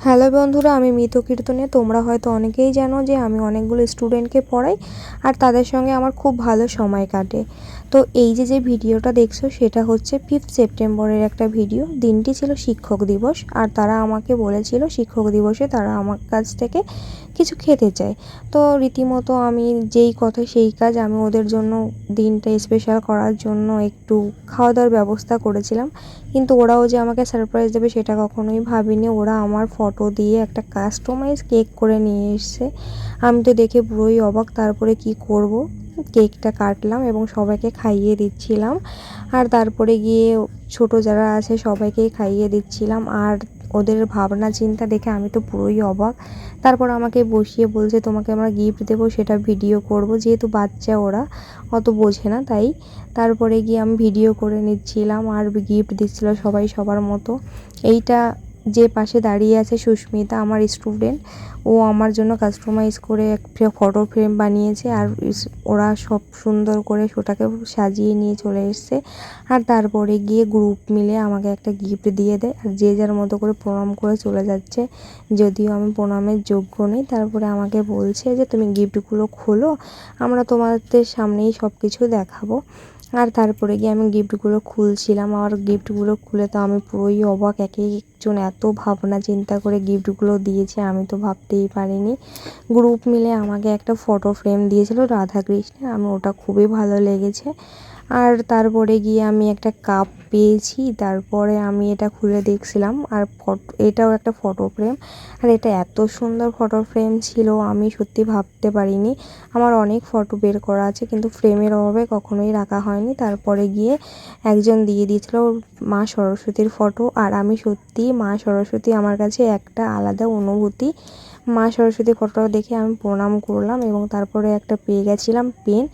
Hello বন্ধুরা, আমি মিতু কীর্তনে। তোমরা হয়তো অনেকেই জানো যে আমি অনেকগুলো স্টুডেন্টকে পড়াই আর তাদের সঙ্গে আমার খুব ভালো সময় কাটে। তো এই যে ভিডিওটা দেখছো সেটা হচ্ছে 5 সেপ্টেম্বরের একটা ভিডিও। দিনটি ছিল শিক্ষক দিবস আর তারা আমাকে বলেছিল শিক্ষক দিবসে তারা আমার কাছ থেকে কিছু খেতে চায়। তো রীতিমতো আমি যেই কথা সেই কাজ, আমি ওদের জন্য দিনটা স্পেশাল করার জন্য একটু খাওয়া দাওয়ার ব্যবস্থা করেছিলাম। কিন্তু ওরাও যে আমাকে সারপ্রাইজ দেবে সেটা কখনোই ভাবিনি। ওরা আমার ফটো দিয়ে একটা কাস্টমাইজ কেক করে নিয়ে এসছে। আমি তো দেখে পুরোই অবাক। তারপরে কি করব, কেকটা কাটলাম এবং সবাইকে খাইয়ে দিচ্ছিলাম। আর তারপরে গিয়ে ছোট যারা আছে সবাইকেই খাইয়ে দিচ্ছিলাম। আর ওদের ভাবনা চিন্তা দেখে আমি তো পুরোই অবাক। তারপর আমাকে বসিয়ে বলছে তোমাকে আমরা গিফট দেবো, সেটা ভিডিও করব। যেহেতু বাচ্চা ওরা অত বোঝে না, তাই তারপরে গিয়ে আমি ভিডিও করে নিচ্ছিলাম আর গিফট দিচ্ছিল সবাই সবার মতো। এইটা যে পাশে দাঁড়িয়ে আছে সুস্মিতা, আমার স্টুডেন্ট, ও আমার জন্য কাস্টমাইজ করে একটা ফটো ফ্রেম বানিয়েছে। আর ওরা সব সুন্দর করে ওটাকে সাজিয়ে নিয়ে চলে এসছে। আর তারপরে গিয়ে গ্রুপ মিলে আমাকে একটা গিফট দিয়ে দেয় আর যে যার মতো করে প্রণাম করে চলে যাচ্ছে, যদিও আমি প্রণামের যোগ্য নেই। তারপরে আমাকে বলছে যে তুমি গিফটগুলো খোলো, আমরা তোমাদের সামনেই সব কিছু দেখাবো। আর তারপরে গিয়ে আমি গিফটগুলো খুলছিলাম। আর গিফটগুলো খুলে তো আমি পুরোই অবাক। এক একজন এত ভাবনা চিন্তা করে গিফটগুলো দিয়েছে, আমি তো ভাবতেই পারিনি। গ্রুপ মিলে আমাকে একটা ফটো ফ্রেম দিয়েছিল রাধাকৃষ্ণের, আমি ওটা খুবই ভালো লেগেছে। আর তারপরে গিয়ে আমি একটা কাপ পেয়েছি। তারপরে আমি এটা খুলে দেখছিলাম। আর এটাও একটা ফটো ফ্রেম। আর এটা এত সুন্দর ফটো ফ্রেম ছিল, আমি সত্যি ভাবতে পারিনি। আমার অনেক ফটো বের করা আছে কিন্তু ফ্রেমের অভাবে কখনোই রাখা হয়নি। তারপরে গিয়ে একজন দিয়ে দিয়েছিল মা সরস্বতীর ফটো। আর আমি সত্যি মা সরস্বতী আমার কাছে একটা আলাদা অনুভূতি। মা সরস্বতীর ফটোটা দেখে আমি প্রণাম করলাম এবং তারপরে একটা পেয়ে গেছিলাম পেন।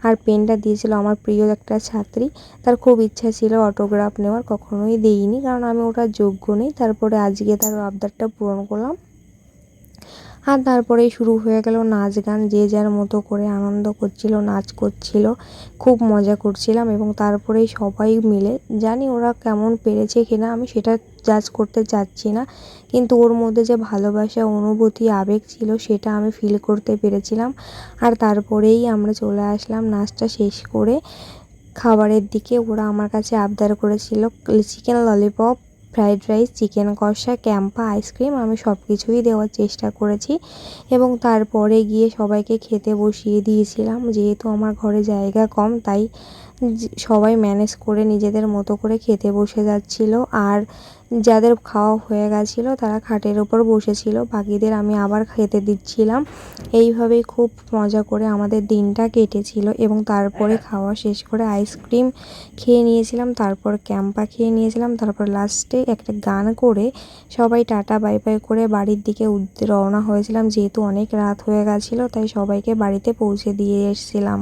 আর পেনটা দিয়েছিল আমার প্রিয় একটা ছাত্রী। তার খুব ইচ্ছা ছিল অটোগ্রাফ নেওয়ার, কখনোই দেইনি কারণ আমি ওটার যোগ্য নেই। তারপরে আজকে তার আবদারটা পূরণ করলাম। আর তারপরেই শুরু হয়ে গেল নাচ গান। যে যার মতো করে আনন্দ করছিল, নাচ করছিল, খুব মজা করছিলাম। এবং তারপরেই সবাই মিলে, জানি ওরা কেমন পেরেছে কিনা আমি সেটা জাজ করতে চাচ্ছি না, কিন্তু ওর মধ্যে যে ভালোবাসা, অনুভূতি, আবেগ ছিল সেটা আমি ফিল করতে পেরেছিলাম। আর তারপরেই আমরা চলে আসলাম নাচটা শেষ করে খাবারের দিকে। ওরা আমার কাছে আবদার করেছিল chicken lollipop, fried rice, chicken কষা, ক্যাম্পা, আইসক্রিম। আমি সব কিছুই দেওয়ার চেষ্টা করেছি এবং তারপরে গিয়ে সবাইকে খেতে বসিয়ে দিয়েছিলাম। যেহেতু আমার ঘরে জায়গা কম, তাই সবাই ম্যানেজ করে নিজেদের মতো করে খেতে বসে যাচ্ছিল। আর যাদের খাওয়া হয়ে গেছিলো তারা খাটের ওপর বসেছিল, বাকিদের আমি আবার খেতে দিচ্ছিলাম। এইভাবেই খুব মজা করে আমাদের দিনটা কেটেছিল। এবং তারপরে খাওয়া শেষ করে আইসক্রিম খেয়ে নিয়েছিলাম, তারপর ক্যাম্পা খেয়ে নিয়েছিলাম। তারপর লাস্টে একটা গান করে সবাই টাটা বাই বাই করে বাড়ির দিকে রওনা হয়েছিলাম। যেহেতু অনেক রাত হয়ে গেছিলো তাই সবাইকে বাড়িতে পৌঁছে দিয়ে এসেছিলাম।